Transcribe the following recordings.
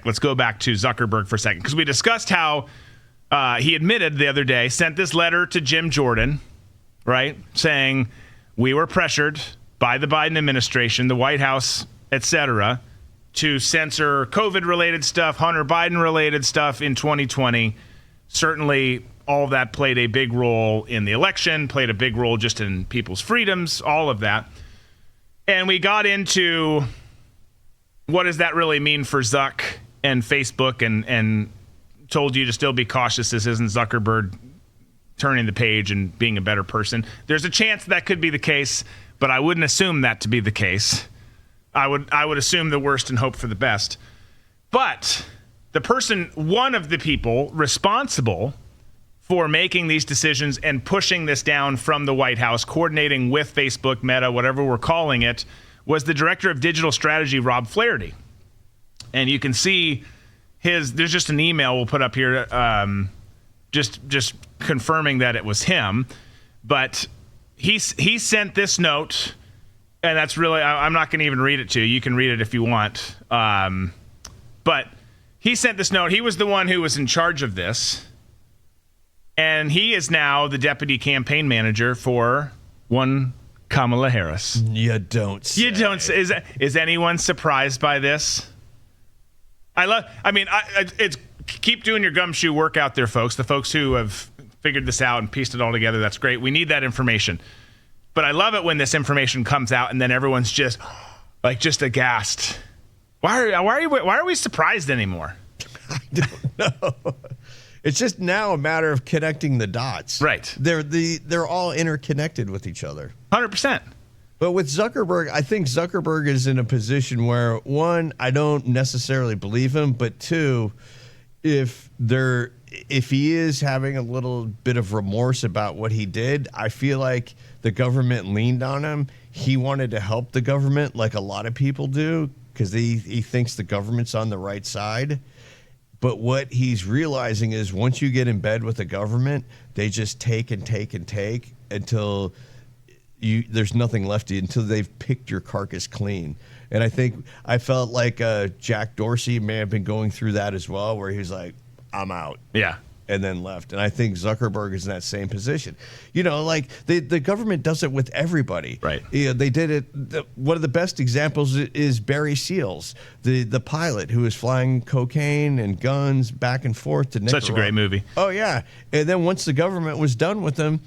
let's go back to Zuckerberg for a second, because we discussed how he admitted the other day, sent this letter to Jim Jordan, right, saying we were pressured by the Biden administration, the White House, etc., to censor COVID-related stuff, Hunter Biden-related stuff in 2020. Certainly, all of that played a big role in the election, played a big role just in people's freedoms, all of that. And we got into what does that really mean for Zuck and Facebook, and told you to still be cautious. This isn't Zuckerberg turning the page and being a better person. There's a chance that could be the case, but I wouldn't assume that to be the case. I would assume the worst and hope for the best. But the person, one of the people responsible for making these decisions and pushing this down from the White House, coordinating with Facebook, Meta, whatever we're calling it, was the director of digital strategy, Rob Flaherty. And you can see there's just an email we'll put up here, just confirming that it was him. But he sent this note. And that's really, I'm not going to even read it to you. You can read it if you want. But he sent this note. He was the one who was in charge of this. And he is now the deputy campaign manager for one Kamala Harris. You don't say. Is anyone surprised by this? It's keep doing your gumshoe work out there, folks. The folks who have figured this out and pieced it all together, that's great. We need that information. But I love it when this information comes out and then everyone's just aghast. Why are we surprised anymore? I don't know. It's just now a matter of connecting the dots. Right. They're all interconnected with each other. 100%. But with Zuckerberg, I think Zuckerberg is in a position where, one, I don't necessarily believe him, but two, if he is having a little bit of remorse about what he did, I feel like the government leaned on him. He wanted to help the government like a lot of people do because he thinks the government's on the right side. But what he's realizing is once you get in bed with the government, they just take and take and take until there's nothing left until they've picked your carcass clean. And I felt like Jack Dorsey may have been going through that as well, where he was like, I'm out. Yeah. And then left. And I think Zuckerberg is in that same position. Like the government does it with everybody. Right. They did it. One of the best examples is Barry Seals, the pilot who was flying cocaine and guns back and forth to Nicaragua. Such a great movie. Oh, yeah. And then once the government was done with him,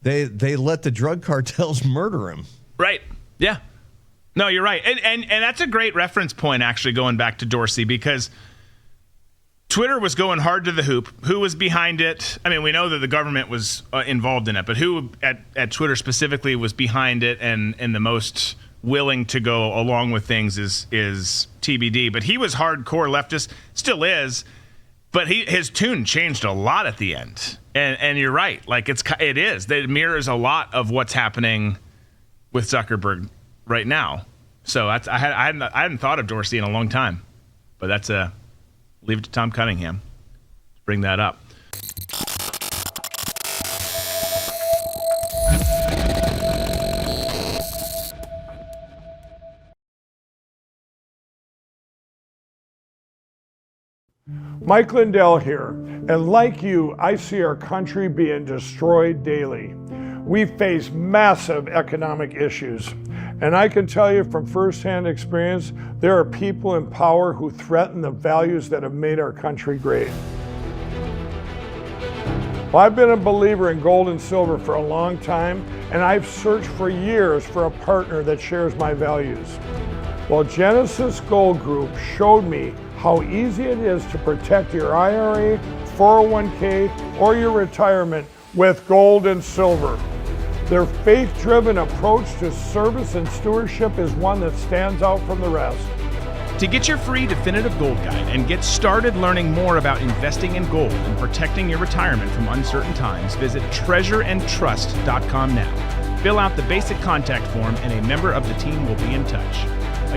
they let the drug cartels murder him. Right. Yeah. No, you're right. And that's a great reference point, actually, going back to Dorsey, because Twitter was going hard to the hoop. Who was behind it? I mean, we know that the government was involved in it, but who at Twitter specifically was behind it and the most willing to go along with things is TBD. But he was hardcore leftist, still is, but his tune changed a lot at the end. And you're right, like it is. It mirrors a lot of what's happening with Zuckerberg right now. So I hadn't thought of Dorsey in a long time, but that's leave it to Tom Cunningham to bring that up. Mike Lindell here, and like you, I see our country being destroyed daily. We face massive economic issues, and I can tell you from firsthand experience, there are people in power who threaten the values that have made our country great. Well, I've been a believer in gold and silver for a long time, and I've searched for years for a partner that shares my values. Well, Genesis Gold Group showed me how easy it is to protect your IRA, 401k, or your retirement with gold and silver. Their faith-driven approach to service and stewardship is one that stands out from the rest. To get your free definitive gold guide and get started learning more about investing in gold and protecting your retirement from uncertain times, visit treasureandtrust.com now. Fill out the basic contact form and a member of the team will be in touch.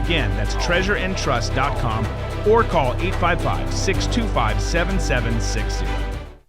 Again, that's treasureandtrust.com or call 855-625-7760.